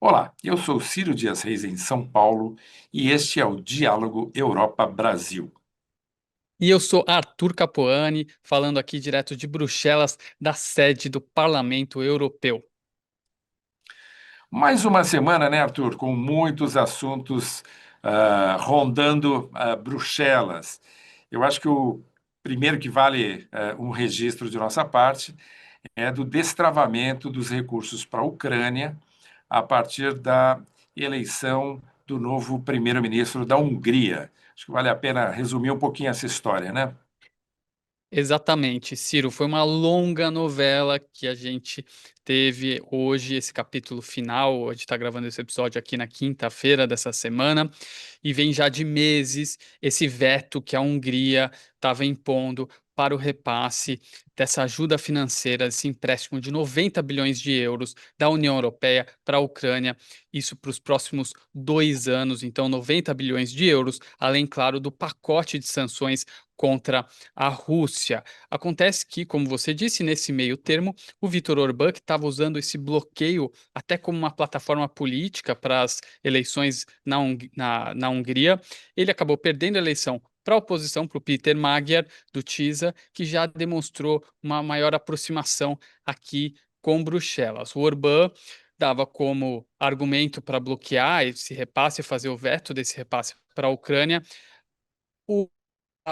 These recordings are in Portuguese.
Olá, eu sou Ciro Dias Reis, em São Paulo, e este é o Diálogo Europa-Brasil. E eu sou Arthur Capuani, falando aqui direto de Bruxelas, da sede do Parlamento Europeu. Mais uma semana, né, Arthur, com muitos assuntos rondando Bruxelas. Eu acho que o primeiro que vale um registro de nossa parte é do destravamento dos recursos para a Ucrânia a partir da eleição do novo primeiro-ministro da Hungria. Acho que vale a pena resumir um pouquinho essa história, né? Exatamente, Ciro, foi uma longa novela que a gente teve hoje, esse capítulo final. A gente está gravando esse episódio aqui na quinta-feira dessa semana, e vem já de meses esse veto que a Hungria estava impondo para o repasse dessa ajuda financeira, esse empréstimo de 90 bilhões de euros da União Europeia para a Ucrânia, isso para os próximos 2 anos. Então, 90 bilhões de euros, além, claro, do pacote de sanções contra a Rússia. Acontece que, como você disse, nesse meio termo, o Viktor Orbán, que estava usando esse bloqueio até como uma plataforma política para as eleições na Hungria, ele acabou perdendo a eleição para a oposição, para o Peter Magyar, do TISA, que já demonstrou uma maior aproximação aqui com Bruxelas. O Orbán dava como argumento para bloquear esse repasse, fazer o veto desse repasse para a Ucrânia,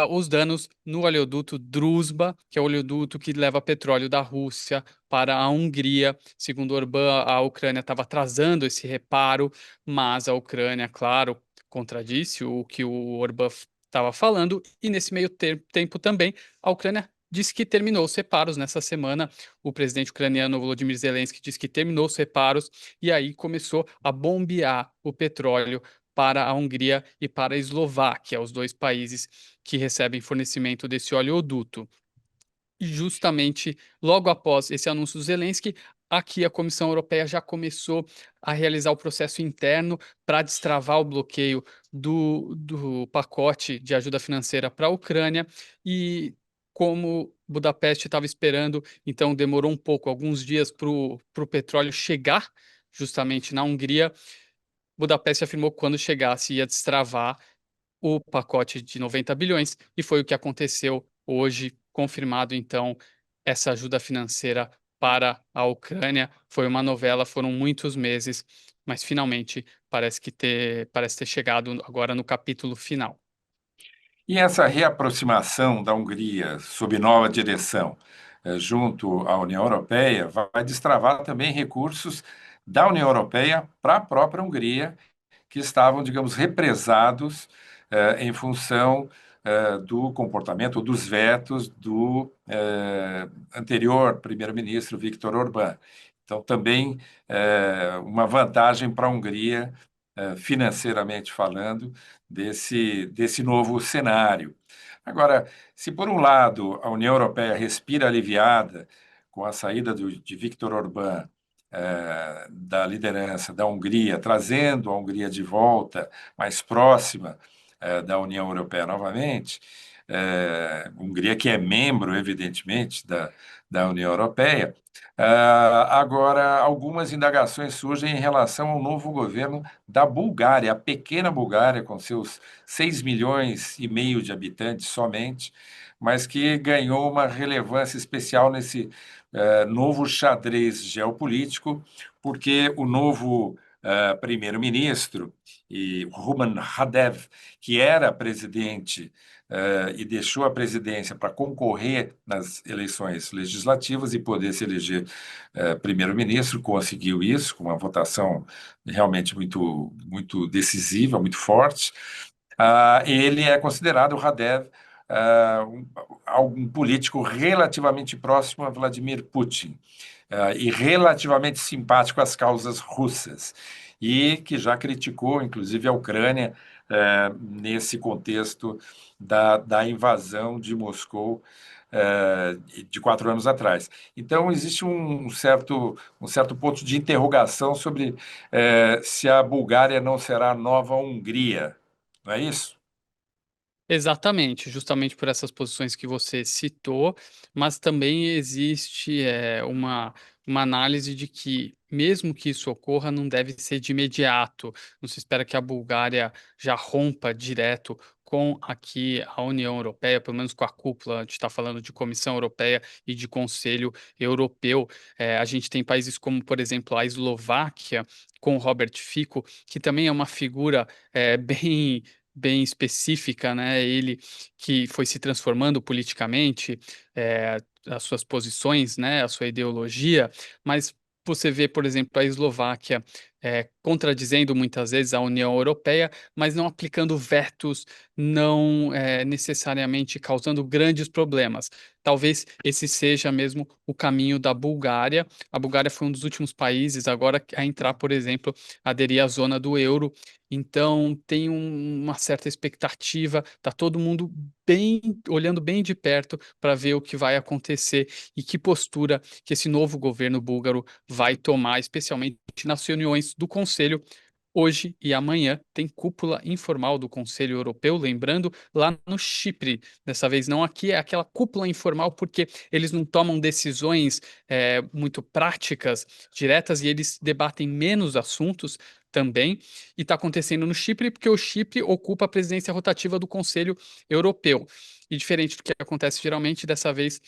os danos no oleoduto Druzhba, que é o oleoduto que leva petróleo da Rússia para a Hungria. Segundo Orbán, a Ucrânia estava atrasando esse reparo, mas a Ucrânia, claro, contradisse o que o Orbán estava falando, e nesse meio tempo também a Ucrânia disse que terminou os reparos nessa semana. O presidente ucraniano Volodymyr Zelensky disse que terminou os reparos, e aí começou a bombear o petróleo para a Hungria e para a Eslováquia, os dois países que recebem fornecimento desse oleoduto. E justamente logo após esse anúncio do Zelensky, aqui a Comissão Europeia já começou a realizar o processo interno para destravar o bloqueio do pacote de ajuda financeira para a Ucrânia. E como Budapeste estava esperando, então demorou um pouco, alguns dias, para o petróleo chegar justamente na Hungria. Budapeste afirmou que quando chegasse ia destravar o pacote de 90 bilhões, e foi o que aconteceu hoje, confirmado então essa ajuda financeira para a Ucrânia. Foi uma novela, foram muitos meses, mas finalmente parece ter chegado agora no capítulo final. E essa reaproximação da Hungria sob nova direção, junto à União Europeia, vai destravar também recursos da União Europeia para a própria Hungria, que estavam, digamos, represados em função do comportamento, dos vetos do anterior primeiro-ministro Viktor Orbán. Então, também uma vantagem para a Hungria, financeiramente falando, desse novo cenário. Agora, se por um lado a União Europeia respira aliviada com a saída de Viktor Orbán da liderança da Hungria, trazendo a Hungria de volta mais próxima da União Europeia novamente, Hungria que é membro, evidentemente, da União Europeia. Agora, algumas indagações surgem em relação ao novo governo da Bulgária, a pequena Bulgária, com seus 6 milhões e meio de habitantes somente, mas que ganhou uma relevância especial nesse novo xadrez geopolítico, porque o novo primeiro-ministro, e Rumen Radev, que era presidente e deixou a presidência para concorrer nas eleições legislativas e poder se eleger primeiro-ministro, conseguiu isso com uma votação realmente muito, muito decisiva, muito forte. Ele é considerado, o Radev, um político relativamente próximo a Vladimir Putin e relativamente simpático às causas russas, e que já criticou, inclusive, a Ucrânia nesse contexto da invasão de Moscou de 4 anos atrás. Então, existe um certo ponto de interrogação sobre se a Bulgária não será a nova Hungria, não é isso? Exatamente, justamente por essas posições que você citou, mas também existe uma análise de que, mesmo que isso ocorra, não deve ser de imediato. Não se espera que a Bulgária já rompa direto com aqui a União Europeia, pelo menos com a cúpula, a gente está falando de Comissão Europeia e de Conselho Europeu. A gente tem países como, por exemplo, a Eslováquia, com Robert Fico, que também é uma figura bem específica, né? Ele que foi se transformando politicamente, as suas posições, né? A sua ideologia, mas você vê, por exemplo, a Eslováquia contradizendo muitas vezes a União Europeia, mas não aplicando vetos, não necessariamente causando grandes problemas. Talvez esse seja mesmo o caminho da Bulgária. A Bulgária foi um dos últimos países agora a entrar, por exemplo, aderir à zona do euro. Então tem uma certa expectativa, tá todo mundo bem olhando bem de perto para ver o que vai acontecer e que postura que esse novo governo búlgaro vai tomar, especialmente nas reuniões do Conselho. Hoje e amanhã tem cúpula informal do Conselho Europeu, lembrando, lá no Chipre. Dessa vez não aqui, é aquela cúpula informal porque eles não tomam decisões muito práticas, diretas, e eles debatem menos assuntos também. E está acontecendo no Chipre porque o Chipre ocupa a presidência rotativa do Conselho Europeu. E diferente do que acontece geralmente, dessa vez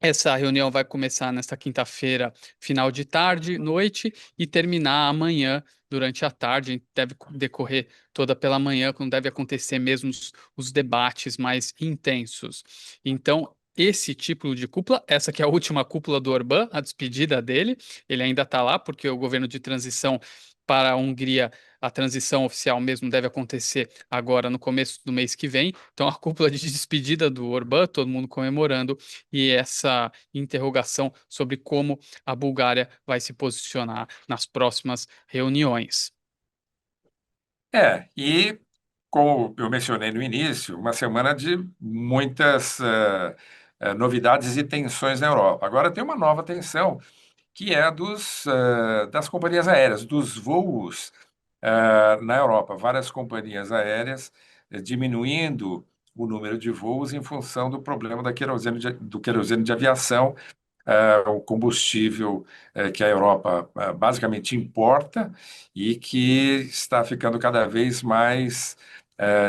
essa reunião vai começar nesta quinta-feira, final de tarde, noite, e terminar amanhã, durante a tarde. Deve decorrer toda pela manhã, quando deve acontecer mesmo os debates mais intensos. Então, esse tipo de cúpula, essa que é a última cúpula do Orbán, a despedida dele, ele ainda está lá, porque o governo de transição para a Hungria, a transição oficial mesmo deve acontecer agora no começo do mês que vem. Então, a cúpula de despedida do Orbán, todo mundo comemorando, e essa interrogação sobre como a Bulgária vai se posicionar nas próximas reuniões. E como eu mencionei no início, uma semana de muitas novidades e tensões na Europa. Agora tem uma nova tensão, que é das companhias aéreas, dos voos na Europa. Várias companhias aéreas diminuindo o número de voos em função do problema do querosene de aviação, o combustível que a Europa basicamente importa e que está ficando cada vez mais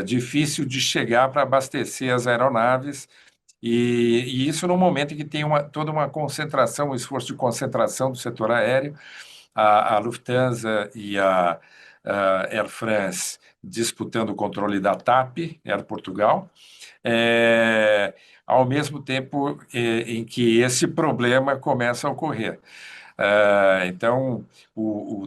difícil de chegar para abastecer as aeronaves. E isso no momento em que tem toda uma concentração, um esforço de concentração do setor aéreo, a Lufthansa e a Air France disputando o controle da TAP, Air Portugal, ao mesmo tempo em que esse problema começa a ocorrer. Então,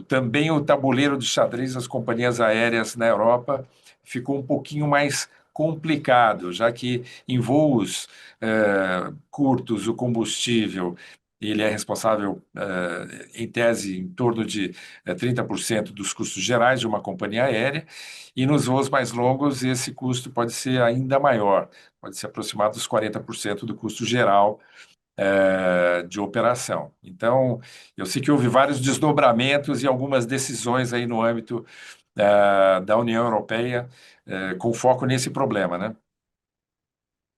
também o tabuleiro de xadrez das companhias aéreas na Europa ficou um pouquinho mais complicado, já que em voos curtos o combustível ele é responsável, em tese, em torno de 30% dos custos gerais de uma companhia aérea, e nos voos mais longos esse custo pode ser ainda maior, pode ser aproximado dos 40% do custo geral de operação. Então, eu sei que houve vários desdobramentos e algumas decisões aí no âmbito da União Europeia com foco nesse problema, né?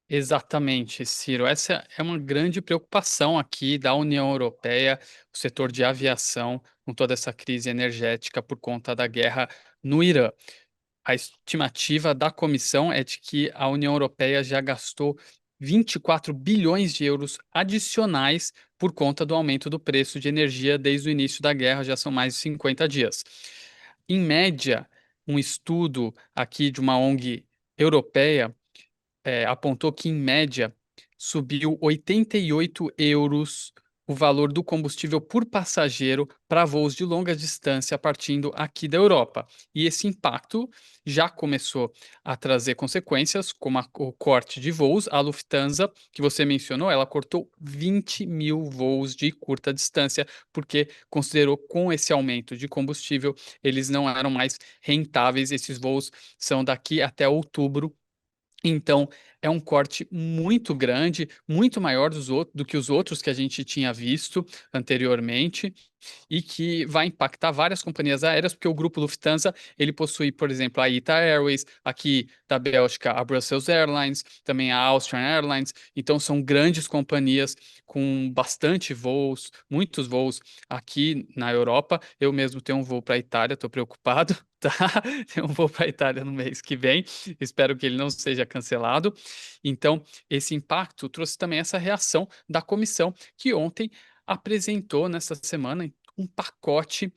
Exatamente, Ciro. Essa é uma grande preocupação aqui da União Europeia, o setor de aviação, com toda essa crise energética por conta da guerra no Irã. A estimativa da comissão é de que a União Europeia já gastou 24 bilhões de euros adicionais por conta do aumento do preço de energia desde o início da guerra, já são mais de 50 dias. Em média, um estudo aqui de uma ONG europeia apontou que, em média, subiu 88 euros o valor do combustível por passageiro para voos de longa distância partindo aqui da Europa. E esse impacto já começou a trazer consequências, como o corte de voos. A Lufthansa, que você mencionou, ela cortou 20 mil voos de curta distância, porque considerou com esse aumento de combustível, eles não eram mais rentáveis. Esses voos são daqui até outubro, então, é um corte muito grande, muito maior do que os outros que a gente tinha visto anteriormente e que vai impactar várias companhias aéreas, porque o grupo Lufthansa, ele possui, por exemplo, a ITA Airways, aqui da Bélgica, a Brussels Airlines, também a Austrian Airlines, então são grandes companhias com bastante voos, muitos voos aqui na Europa. Eu mesmo tenho um voo para a Itália, estou preocupado, tá? Tenho um voo para a Itália no mês que vem, espero que ele não seja cancelado. Então, esse impacto trouxe também essa reação da comissão, que ontem apresentou nessa semana um pacote,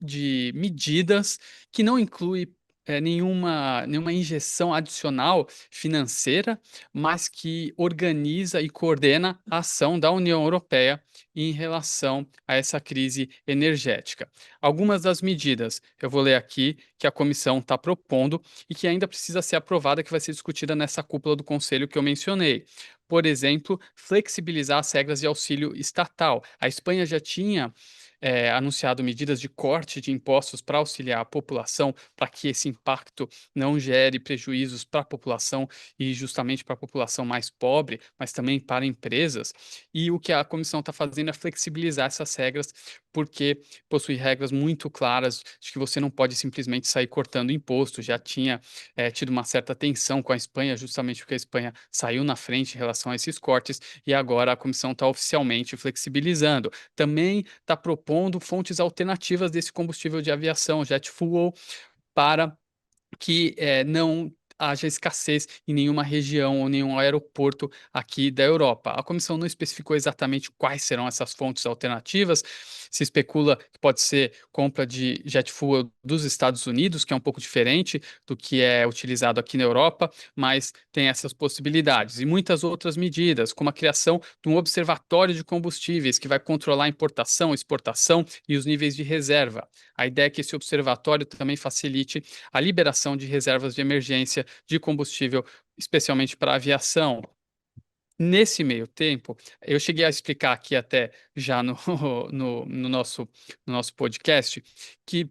de medidas que não inclui nenhuma injeção adicional financeira, mas que organiza e coordena a ação da União Europeia em relação a essa crise energética. Algumas das medidas eu vou ler aqui que a comissão está propondo e que ainda precisa ser aprovada, que vai ser discutida nessa cúpula do Conselho que eu mencionei. Por exemplo, flexibilizar as regras de auxílio estatal. A Espanha já tinha anunciado medidas de corte de impostos para auxiliar a população, para que esse impacto não gere prejuízos para a população e justamente para a população mais pobre, mas também para empresas. E o que a comissão está fazendo é flexibilizar essas regras, porque possui regras muito claras de que você não pode simplesmente sair cortando imposto. Já tinha tido uma certa tensão com a Espanha, justamente porque a Espanha saiu na frente em relação a esses cortes, e agora a comissão está oficialmente flexibilizando. Também está propondo fontes alternativas desse combustível de aviação, jet fuel, para que não haja escassez em nenhuma região ou nenhum aeroporto aqui da Europa. A comissão não especificou exatamente quais serão essas fontes alternativas. Se especula que pode ser compra de jet fuel dos Estados Unidos, que é um pouco diferente do que é utilizado aqui na Europa, mas tem essas possibilidades. E muitas outras medidas, como a criação de um observatório de combustíveis que vai controlar a importação, exportação e os níveis de reserva. A ideia é que esse observatório também facilite a liberação de reservas de emergência de combustível, especialmente para a aviação. Nesse meio tempo, eu cheguei a explicar aqui até já no nosso podcast que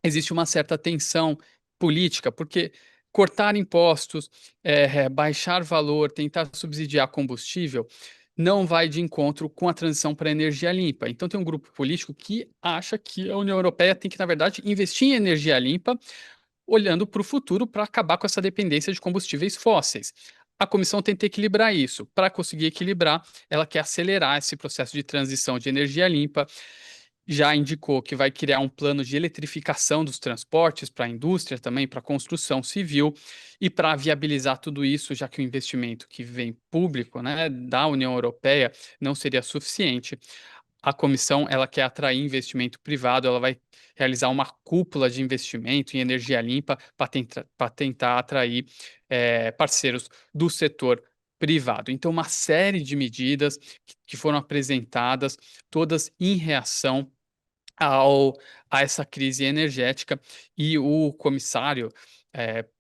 existe uma certa tensão política, porque cortar impostos, baixar valor, tentar subsidiar combustível, não vai de encontro com a transição para a energia limpa. Então, tem um grupo político que acha que a União Europeia tem que, na verdade, investir em energia limpa olhando para o futuro para acabar com essa dependência de combustíveis fósseis. A comissão tenta equilibrar isso. Para conseguir equilibrar, ela quer acelerar esse processo de transição de energia limpa. Já indicou que vai criar um plano de eletrificação dos transportes para a indústria também, para a construção civil, e para viabilizar tudo isso, já que o investimento que vem público, né, da União Europeia não seria suficiente, a comissão ela quer atrair investimento privado, ela vai realizar uma cúpula de investimento em energia limpa para tentar atrair parceiros do setor privado. Então, uma série de medidas que foram apresentadas, todas em reação ao, a essa crise energética, e o comissário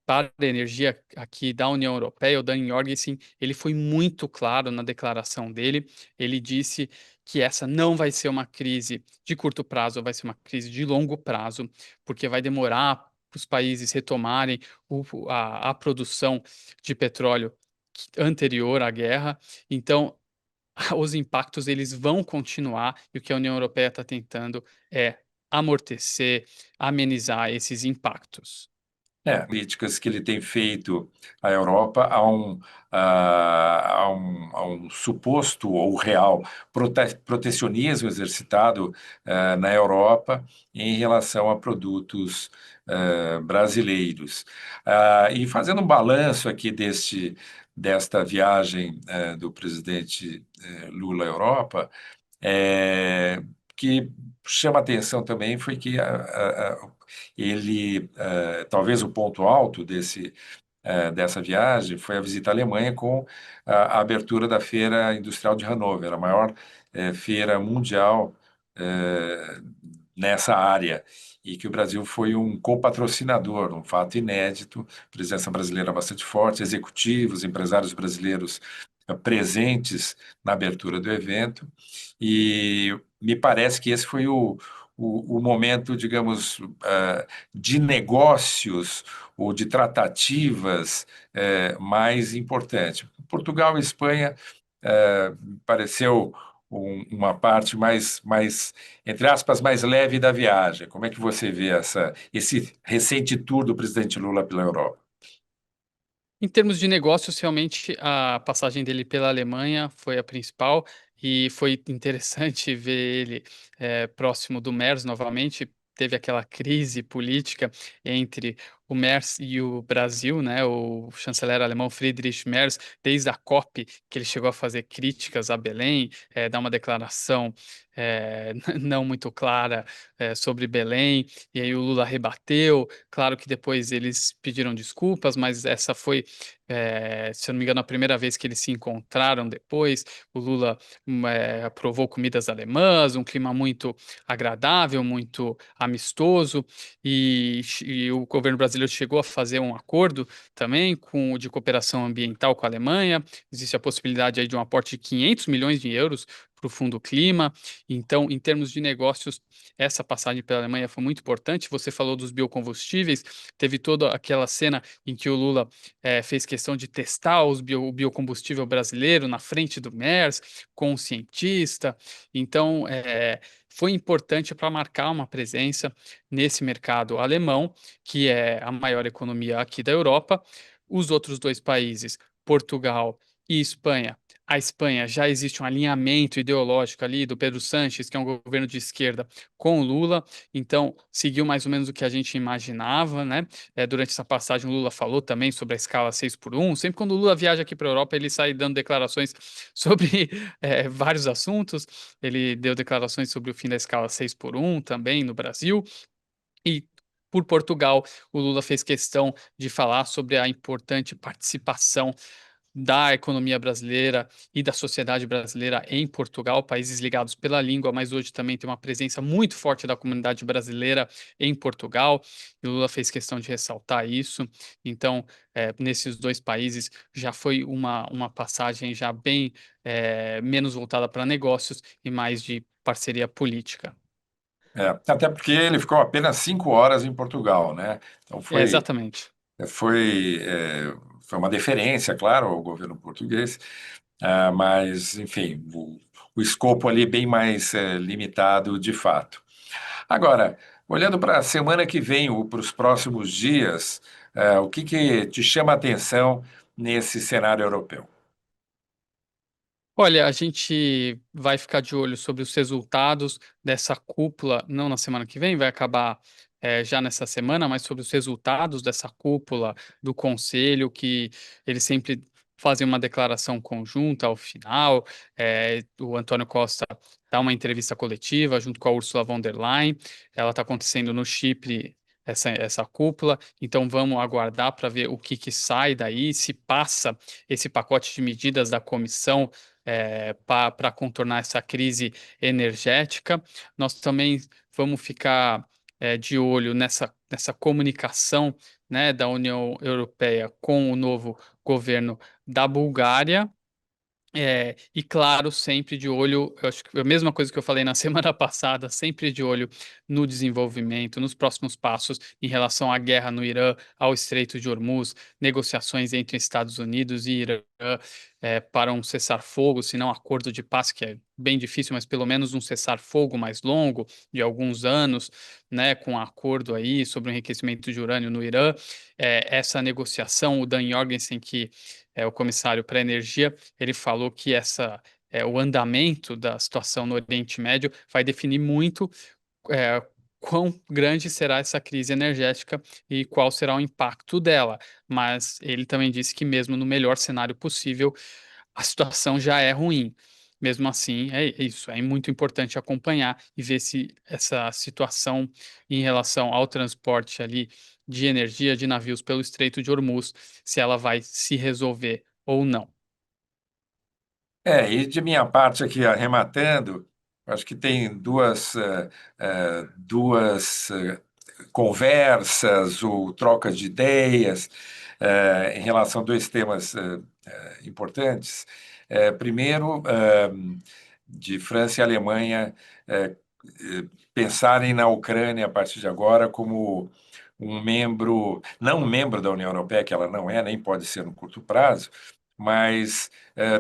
para a energia aqui da União Europeia, o Dan Jorgensen, ele foi muito claro na declaração dele. Ele disse que essa não vai ser uma crise de curto prazo, vai ser uma crise de longo prazo, porque vai demorar para os países retomarem a produção de petróleo anterior à guerra. Então, os impactos eles vão continuar, e o que a União Europeia está tentando é amortecer, amenizar esses impactos. Críticas que ele tem feito à Europa a um suposto ou real protecionismo exercitado na Europa em relação a produtos brasileiros. E fazendo um balanço aqui desta viagem do presidente Lula à Europa, que chama atenção também foi que ele, talvez o ponto alto dessa viagem foi a visita à Alemanha com a abertura da Feira Industrial de Hannover, a maior feira mundial nessa área, e que o Brasil foi um copatrocinador, um fato inédito, presença brasileira bastante forte, executivos, empresários brasileiros presentes na abertura do evento, e me parece que esse foi o momento, digamos, de negócios ou de tratativas mais importante. Portugal e Espanha pareceu uma parte entre aspas, mais leve da viagem. Como é que você vê esse recente tour do presidente Lula pela Europa? Em termos de negócios, realmente a passagem dele pela Alemanha foi a principal e foi interessante ver ele próximo do Merz novamente. Teve aquela crise política entre o Merz e o Brasil, né? O chanceler alemão Friedrich Merz, desde a COP, que ele chegou a fazer críticas a Belém, dar uma declaração não muito clara sobre Belém, e aí o Lula rebateu. Claro que depois eles pediram desculpas, mas essa foi se eu não me engano, a primeira vez que eles se encontraram depois, o Lula aprovou comidas alemãs, um clima muito agradável, muito amistoso, e o governo brasileiro chegou a fazer um acordo também de cooperação ambiental com a Alemanha. Existe a possibilidade aí de um aporte de 500 milhões de euros para o Fundo Clima. Então, em termos de negócios, essa passagem pela Alemanha foi muito importante. Você falou dos biocombustíveis, teve toda aquela cena em que o Lula fez questão de testar o biocombustível brasileiro na frente do MERS, com um cientista. Então, foi importante para marcar uma presença nesse mercado alemão, que é a maior economia aqui da Europa. Os outros dois países, Portugal e Espanha. A Espanha já existe um alinhamento ideológico ali do Pedro Sánchez, que é um governo de esquerda, com o Lula, então seguiu mais ou menos o que a gente imaginava, né? Durante essa passagem, o Lula falou também sobre a escala 6x1. Sempre quando o Lula viaja aqui para a Europa, ele sai dando declarações sobre vários assuntos. Ele deu declarações sobre o fim da escala 6x1 também no Brasil. E por Portugal, o Lula fez questão de falar sobre a importante participação da economia brasileira e da sociedade brasileira em Portugal, países ligados pela língua, mas hoje também tem uma presença muito forte da comunidade brasileira em Portugal, e o Lula fez questão de ressaltar isso. Então, nesses dois países já foi uma passagem já bem menos voltada para negócios e mais de parceria política. Até porque ele ficou apenas 5 horas em Portugal, né? Então Exatamente. foi, foi uma deferência, claro, ao governo português, mas, enfim, o escopo ali é bem mais limitado de fato. Agora, olhando para a semana que vem ou para os próximos dias, o que que te chama a atenção nesse cenário europeu? Olha, a gente vai ficar de olho sobre os resultados dessa cúpula, não na semana que vem, vai acabar já nessa semana, mas sobre os resultados dessa cúpula do Conselho, que eles sempre fazem uma declaração conjunta ao final. O Antônio Costa dá uma entrevista coletiva junto com a Ursula von der Leyen. Ela está acontecendo no Chipre. Essa cúpula, então vamos aguardar para ver o que, que sai daí, se passa esse pacote de medidas da comissão para contornar essa crise energética. Nós também vamos ficar de olho nessa comunicação, né, da União Europeia com o novo governo da Bulgária. E claro, sempre de olho, eu acho que a mesma coisa que eu falei na semana passada, sempre de olho no desenvolvimento, nos próximos passos em relação à guerra no Irã, ao Estreito de Hormuz, negociações entre Estados Unidos e Irã, para um cessar-fogo, se não acordo de paz, que é bem difícil, mas pelo menos um cessar-fogo mais longo, de alguns anos, né, com um acordo aí sobre o enriquecimento de urânio no Irã. Essa negociação, o Dan Jorgensen, que é o comissário para a energia, ele falou que o andamento da situação no Oriente Médio vai definir muito é, quão grande será essa crise energética e qual será o impacto dela. Mas ele também disse que mesmo no melhor cenário possível, a situação já é ruim. Mesmo assim, é isso. É muito importante acompanhar e ver se essa situação em relação ao transporte ali de energia de navios pelo Estreito de Hormuz, se ela vai se resolver ou não. E de minha parte aqui, arrematando, acho que tem duas conversas ou trocas de ideias em relação a dois temas importantes. Primeiro, de França e Alemanha pensarem na Ucrânia a partir de agora como um membro, não um membro da União Europeia, que ela não é, nem pode ser no curto prazo, mas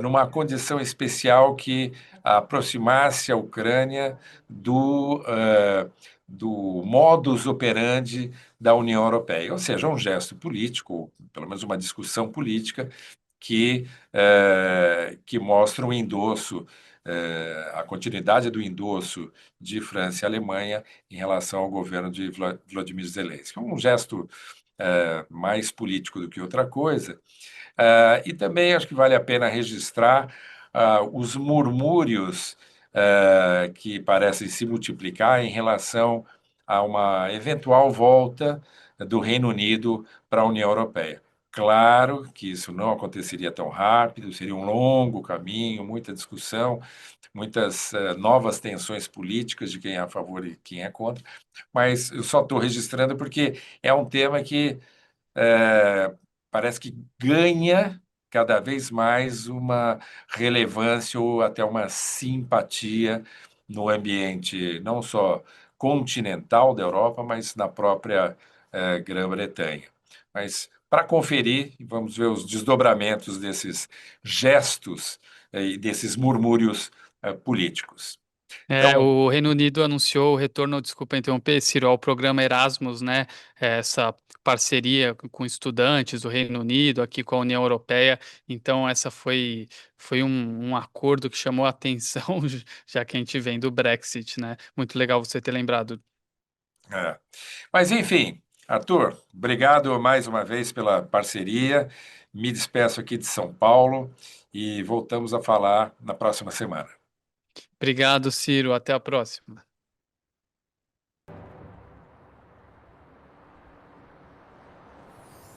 numa condição especial que aproximasse a Ucrânia do modus operandi da União Europeia, ou seja, um gesto político, pelo menos uma discussão política que mostra um endosso, a continuidade do endosso de França e Alemanha em relação ao governo de Vladimir Zelensky. Um gesto mais político do que outra coisa. E também acho que vale a pena registrar os murmúrios que parecem se multiplicar em relação a uma eventual volta do Reino Unido para a União Europeia. Claro que isso não aconteceria tão rápido, seria um longo caminho, muita discussão, muitas novas tensões políticas de quem é a favor e quem é contra, mas eu só estou registrando porque é um tema que é, parece que ganha cada vez mais uma relevância ou até uma simpatia no ambiente não só continental da Europa, mas na própria Grã-Bretanha. Mas para conferir, vamos ver os desdobramentos desses gestos e desses murmúrios políticos. Então, O Reino Unido anunciou o retorno, desculpa interromper, Ciro, ao programa Erasmus, né? Essa parceria com estudantes do Reino Unido, aqui com a União Europeia. Então, foi um acordo que chamou a atenção, já que a gente vem do Brexit, né? Muito legal você ter lembrado. é. Mas, enfim, Arthur, obrigado mais uma vez pela parceria. Me despeço aqui de São Paulo e voltamos a falar na próxima semana. Obrigado, Ciro. Até a próxima.